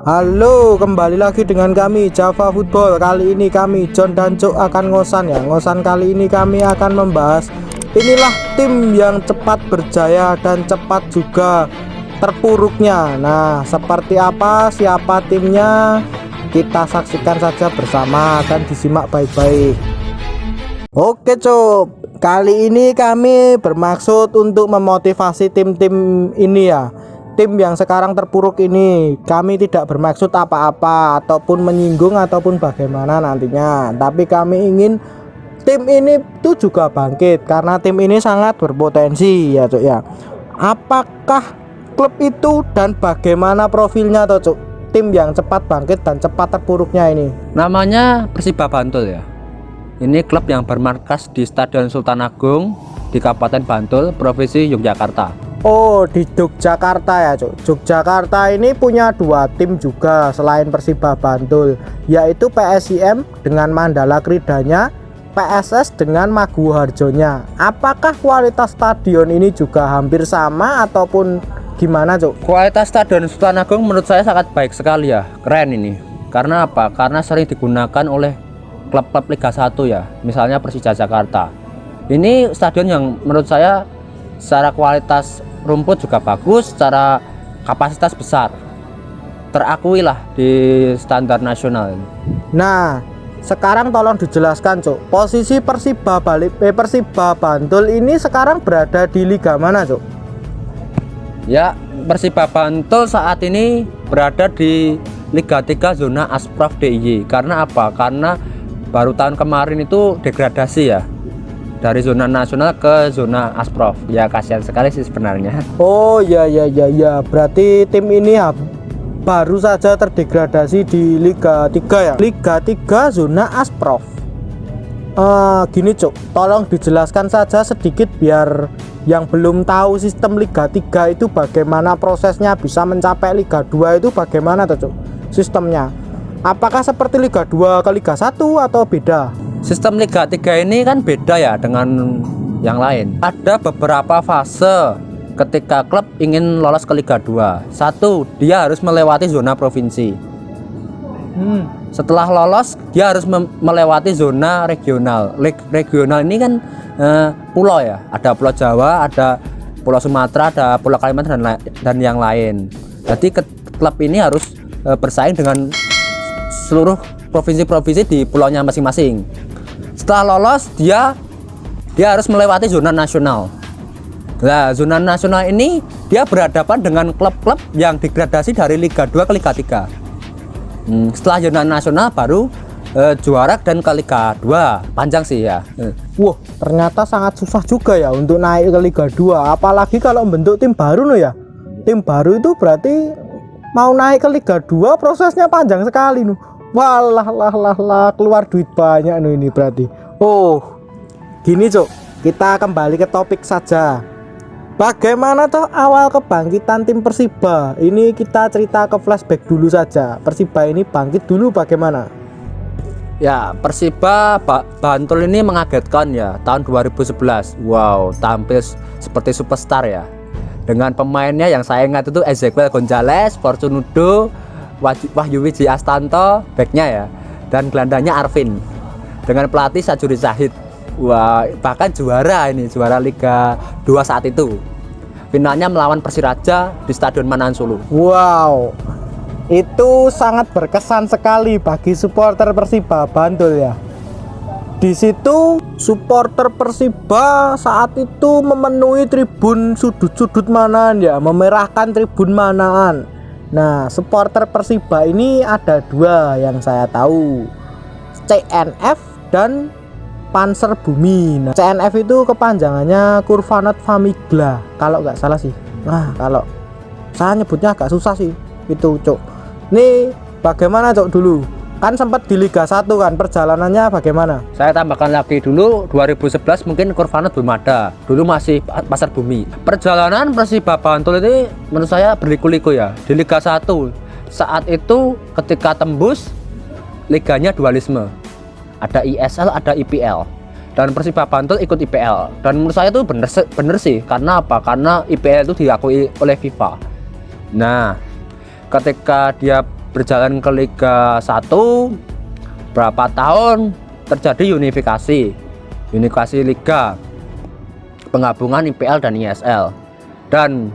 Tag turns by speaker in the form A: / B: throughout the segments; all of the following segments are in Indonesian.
A: Halo, kembali lagi dengan kami Java Football. Kali ini kami John dan Cuk akan ngosan ya. Ngosan kali ini kami akan membahas inilah tim yang cepat berjaya dan cepat juga terpuruknya. Nah, seperti apa, siapa timnya? Kita saksikan saja bersama, akan disimak baik-baik. Oke Cuk, kali ini kami bermaksud untuk memotivasi tim-tim ini ya. Tim yang sekarang terpuruk ini, kami tidak bermaksud apa-apa ataupun menyinggung ataupun bagaimana nantinya, tapi kami ingin tim ini tuh juga bangkit karena tim ini sangat berpotensi ya Cuk ya. Apakah klub itu dan bagaimana profilnya tuh Cuk, tim yang cepat bangkit dan cepat terpuruknya ini?
B: Namanya Persiba Bantul ya. Ini klub yang bermarkas di Stadion Sultan Agung di Kabupaten Bantul, Provinsi Yogyakarta.
A: Oh, di Yogyakarta ya Cuk. Yogyakarta ini punya dua tim juga selain Persiba Bantul, yaitu PSIM dengan Mandala Kridanya, PSS dengan Maguwo Harjonya. Apakah kualitas stadion ini juga hampir sama ataupun gimana Cuk?
B: Kualitas Stadion Sultan Agung menurut saya sangat baik sekali ya. Keren ini. Karena apa? Karena sering digunakan oleh klub-klub Liga 1 ya. Misalnya Persija Jakarta. Ini stadion yang menurut saya secara kualitas rumput juga bagus, secara kapasitas besar, terakui lah di standar nasional.
A: Nah, sekarang tolong dijelaskan Cuk, posisi Persiba Bantul ini sekarang berada di liga mana Cuk?
B: Ya, Persiba Bantul saat ini berada di Liga 3 zona Asprof DIY. Karena apa? Karena baru tahun kemarin itu degradasi ya, dari zona nasional ke zona Asprof. Ya kasihan sekali sih sebenarnya.
A: Oh ya, berarti tim ini ya baru saja terdegradasi di Liga 3 ya. Liga 3 zona Asprof. Gini Cuk, tolong dijelaskan saja sedikit biar yang belum tahu sistem Liga 3 itu bagaimana prosesnya bisa mencapai Liga 2 itu bagaimana tuh Cuk sistemnya. Apakah seperti Liga 2 ke Liga 1 atau beda?
B: Sistem Liga 3 ini kan beda ya dengan yang lain. Ada beberapa fase ketika klub ingin lolos ke Liga 2. Satu, dia harus melewati zona provinsi. Setelah lolos, dia harus melewati zona regional. Regional ini kan pulau ya. Ada Pulau Jawa, ada Pulau Sumatera, ada Pulau Kalimantan dan yang lain. Jadi klub ini harus bersaing dengan seluruh provinsi-provinsi di pulaunya masing-masing. Setelah lolos, dia harus melewati zona nasional. Nah, zona nasional ini dia berhadapan dengan klub-klub yang degradasi dari Liga 2 ke Liga 3. Setelah zona nasional baru juara dan ke Liga 2. Panjang sih ya.
A: Wah, ternyata sangat susah juga ya untuk naik ke Liga 2. Apalagi kalau membentuk tim baru loh ya. Tim baru itu berarti mau naik ke Liga 2 prosesnya panjang sekali nih. Walah keluar duit banyak nih ini berarti. Oh, gini Cuk, kita kembali ke topik saja. Bagaimana toh awal kebangkitan tim Persiba? Ini kita cerita ke flashback dulu saja. Persiba ini bangkit dulu bagaimana?
B: Ya, Persiba Bantul ini mengagetkan ya tahun 2011. Wow, tampil seperti superstar ya. Dengan pemainnya yang saya ingat itu Ezequiel Gonzalez, Fortunudo, Wahyu Wiji Astanto, backnya ya, dan gelandangnya Arvin, dengan pelatih Sajuri Zahid. Wah, bahkan juara Liga 2 saat itu. Finalnya melawan Persiraja di Stadion Manahan Solo.
A: Wow, itu sangat berkesan sekali bagi supporter Persiba Bantul ya. Di situ supporter Persiba saat itu memenuhi tribun sudut-sudut Manahan ya, memerahkan tribun Manahan. Nah, supporter Persiba ini ada dua yang saya tahu, CNF dan Panzer Bumi. Nah, CNF itu kepanjangannya Kurvanot Famigla kalau nggak salah sih. Nah, kalau saya nyebutnya agak susah sih itu Cuk. Nih bagaimana Cuk dulu? Kan sempat di Liga 1 kan, perjalanannya bagaimana?
B: Saya tambahkan lagi dulu 2011 mungkin Kurvanot belum ada. Dulu masih Pasar Bumi. Perjalanan Persiba Bantul ini menurut saya berliku-liku ya. Di Liga 1 saat itu ketika tembus liganya dualisme. Ada ISL, ada IPL. Dan Persiba Bantul ikut IPL. Dan menurut saya itu bener sih. Karena apa? Karena IPL itu diakui oleh FIFA. Nah, ketika dia berjalan ke Liga 1 berapa tahun terjadi unifikasi liga, penggabungan IPL dan ISL, dan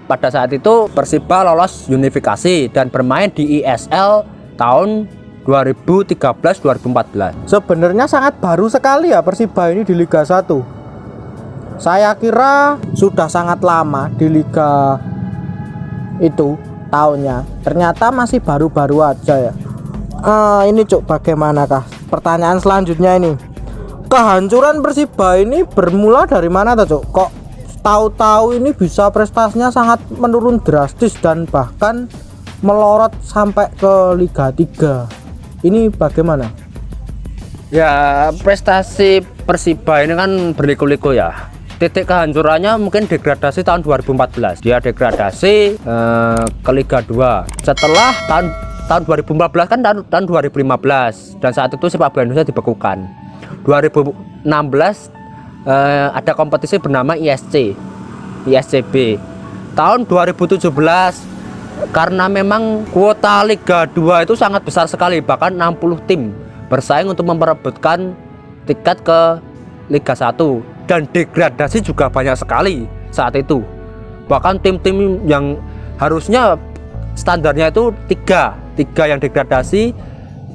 B: pada saat itu Persiba lolos unifikasi dan bermain di ISL tahun 2013-2014.
A: Sebenarnya sangat baru sekali ya Persiba ini di Liga 1. Saya kira sudah sangat lama di liga itu tahunnya. Ternyata masih baru-baru aja ya. Ini Cuk, bagaimanakah? Pertanyaan selanjutnya ini. Kehancuran Persiba ini bermula dari mana tuh Cuk? Kok tahu-tahu ini bisa prestasinya sangat menurun drastis dan bahkan melorot sampai ke Liga 3. Ini bagaimana?
B: Ya, prestasi Persiba ini kan berliku-liku ya. Titik kehancurannya mungkin degradasi tahun 2014. Dia degradasi ke Liga 2. Setelah tahun 2014 kan tahun 2015, dan saat itu sepak bola Indonesia dibekukan. 2016 ada kompetisi bernama ISCB. Tahun 2017 karena memang kuota Liga 2 itu sangat besar sekali, bahkan 60 tim bersaing untuk memperebutkan tiket ke Liga 1, dan degradasi juga banyak sekali saat itu. Bahkan tim-tim yang harusnya standarnya itu tiga yang degradasi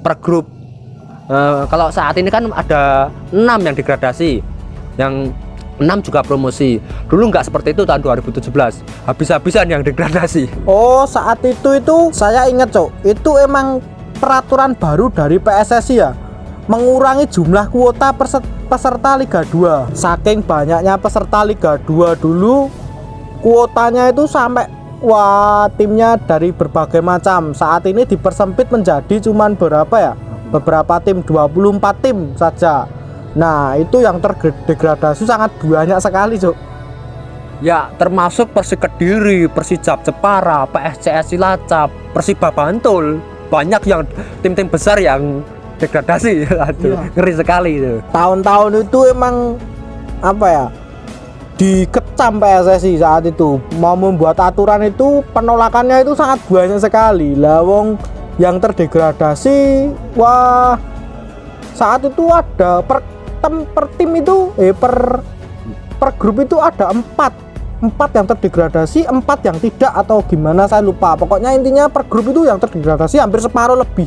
B: per grup. Kalau saat ini kan ada 6 yang degradasi, yang 6 juga promosi. Dulu nggak seperti itu tahun 2017, habis-habisan yang degradasi.
A: Oh, saat itu saya ingat Cok, itu emang peraturan baru dari PSSI ya, mengurangi jumlah kuota peserta Liga 2. Saking banyaknya peserta Liga 2 dulu, kuotanya itu sampai timnya dari berbagai macam. Saat ini dipersempit menjadi cuman berapa ya? Beberapa tim, 24 tim saja. Nah, itu yang terdegradasi sangat banyak sekali, Cuk.
B: Ya, termasuk Persik Kediri, Persijap Jepara, PSCS Cilacap, Persiba Bantul. Banyak yang tim-tim besar yang degradasi. Aduh, iya. Ngeri sekali itu.
A: Tahun-tahun itu emang apa ya? Dikecam PSSI saat itu. Mau membuat aturan itu penolakannya itu sangat banyak sekali. Lah wong yang terdegradasi, wah, saat itu ada per tim itu per grup itu ada 4 yang terdegradasi, 4 yang tidak, atau gimana saya lupa. Pokoknya intinya per grup itu yang terdegradasi hampir separuh lebih.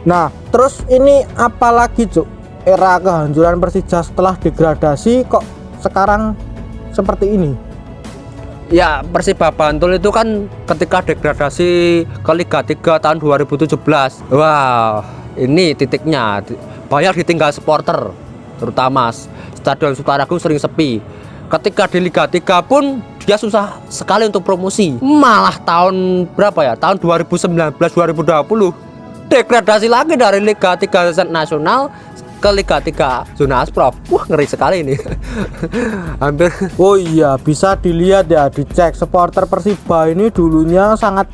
A: Nah, terus ini apalagi Cuk, era kehancuran Persija setelah degradasi kok sekarang seperti ini.
B: Ya, Persiba Bantul itu kan ketika degradasi ke Liga 3 tahun 2017. Wah, ini titiknya. Banyak ditinggal supporter, terutama Stadion Sutoragung sering sepi. Ketika di Liga 3 pun dia susah sekali untuk promosi. Malah tahun berapa ya? Tahun 2019-2020 degradasi lagi dari Liga 3 nasional ke Liga 3 zona Asprof. Wah, ngeri sekali ini. Hampir.
A: Oh iya, bisa dilihat ya, dicek. Supporter Persiba ini dulunya sangat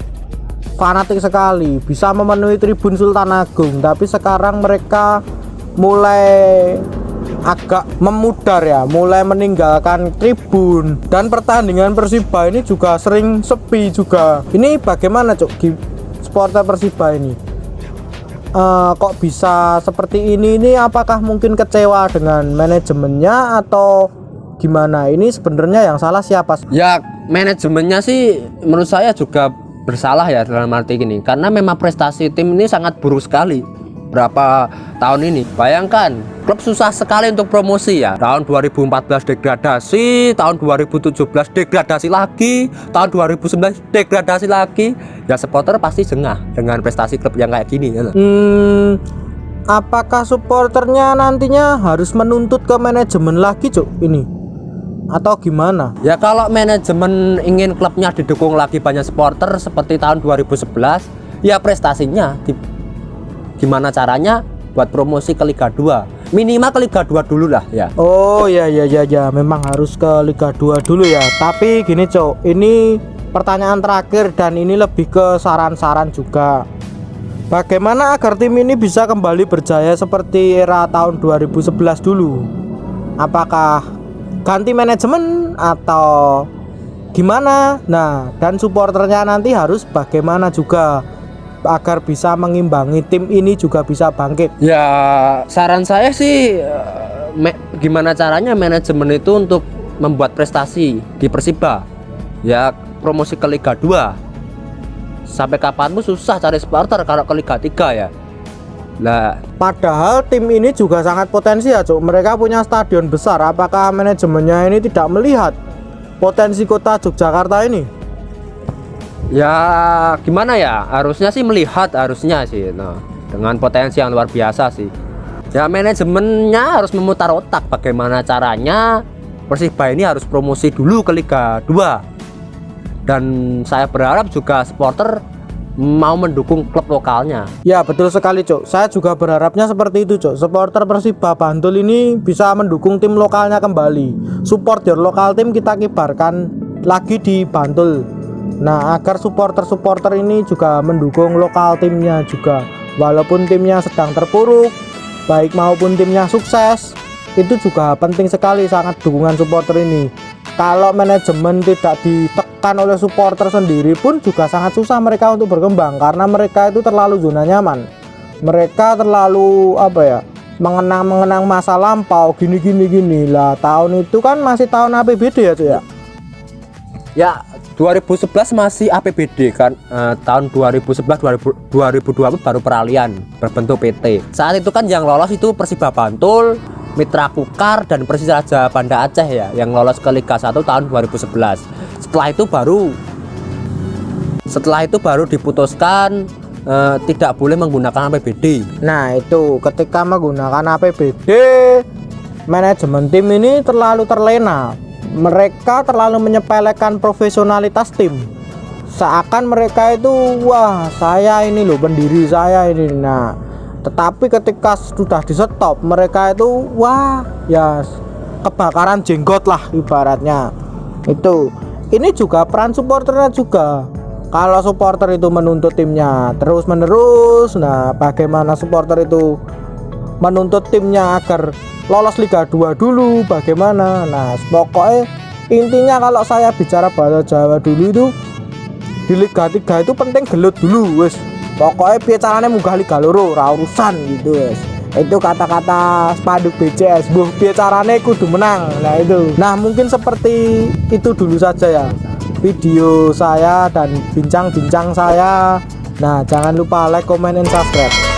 A: fanatik sekali, bisa memenuhi tribun Sultan Agung. Tapi sekarang mereka mulai agak memudar ya, mulai meninggalkan tribun, dan pertandingan Persiba ini juga sering sepi juga. Ini bagaimana Cuk, supporter Persiba ini? Kok bisa seperti ini? Apakah mungkin kecewa dengan manajemennya atau gimana? Ini sebenarnya yang salah siapa?
B: Ya, manajemennya sih menurut saya juga bersalah ya dalam arti gini, karena memang prestasi tim ini sangat buruk sekali berapa tahun ini. Bayangkan, klub susah sekali untuk promosi ya. Tahun 2014 degradasi, tahun 2017 degradasi lagi, tahun 2019 degradasi lagi. Ya, supporter pasti jengah dengan prestasi klub yang kayak gini ya.
A: Apakah supporternya nantinya harus menuntut ke manajemen lagi Cuk ini? Atau gimana?
B: Ya, kalau manajemen ingin klubnya didukung lagi banyak supporter seperti tahun 2011, ya prestasinya gimana caranya buat promosi ke Liga 2, minimal ke Liga 2 dulu lah ya.
A: Oh ya, memang harus ke Liga 2 dulu ya. Tapi gini Cok, ini pertanyaan terakhir dan ini lebih ke saran-saran juga. Bagaimana agar tim ini bisa kembali berjaya seperti era tahun 2011 dulu? Apakah ganti manajemen atau gimana? Nah, dan supporternya nanti harus bagaimana juga? agar bisa mengimbangi tim ini juga bisa bangkit?
B: Ya saran saya sih gimana caranya manajemen itu untuk membuat prestasi di Persiba, ya promosi ke Liga 2. Sampai kapanpun susah cari supporter kalau ke Liga 3 ya. Nah,
A: Padahal tim ini juga sangat potensi ya Cuk. Mereka punya stadion besar. Apakah manajemennya ini tidak melihat potensi kota Yogyakarta ini?
B: ya gimana ya, harusnya sih melihat, harusnya sih. Nah, dengan potensi yang luar biasa sih. Ya manajemennya harus memutar otak bagaimana caranya Persiba ini harus promosi dulu ke Liga 2. Dan saya berharap juga supporter mau mendukung klub lokalnya.
A: Ya betul sekali Cuk. Saya juga berharapnya seperti itu Cuk. Supporter Persiba Bantul ini bisa mendukung tim lokalnya kembali. Support your lokal tim kita kibarkan lagi di Bantul. Nah agar supporter-supporter ini juga mendukung lokal timnya juga. Walaupun timnya sedang terpuruk, baik maupun timnya sukses, itu juga penting sekali sangat dukungan supporter ini. Kalau manajemen tidak ditekan oleh supporter sendiri pun juga sangat susah mereka untuk berkembang, karena mereka itu terlalu zona nyaman. Mereka terlalu mengenang masa lampau gini lah. Tahun itu kan masih tahun APBD ya Cuk ya.
B: Ya 2011 masih APBD kan, tahun 2011 2020 baru peralihan berbentuk PT. Saat itu kan yang lolos itu Persiba Bantul, Mitra Kukar dan Persiraja Banda Aceh ya, yang lolos ke Liga 1 tahun 2011. Setelah itu baru diputuskan tidak boleh menggunakan APBD.
A: Nah itu ketika menggunakan APBD, manajemen tim ini terlalu terlena. Mereka terlalu menyepelekan profesionalitas tim. Seakan mereka itu wah saya ini loh pendiri saya ini. Nah tetapi ketika sudah di stop, mereka itu wah ya kebakaran jenggot lah ibaratnya. Ini juga peran supporternya juga. Kalau supporter itu menuntut timnya terus menerus, nah bagaimana supporter itu menuntut timnya agar lolos Liga 2 dulu, bagaimana? Nah pokoknya intinya kalau saya bicara bahasa Jawa dulu itu di Liga 3 itu penting gelut dulu wes. Pokoknya piye carane munggah Liga Loro ora urusan gitu guys. Itu kata-kata spanduk BCS. Buh piye carane kudu menang. Nah itu. Nah mungkin seperti itu dulu saja ya video saya dan bincang-bincang saya. Nah jangan lupa like, comment, and subscribe.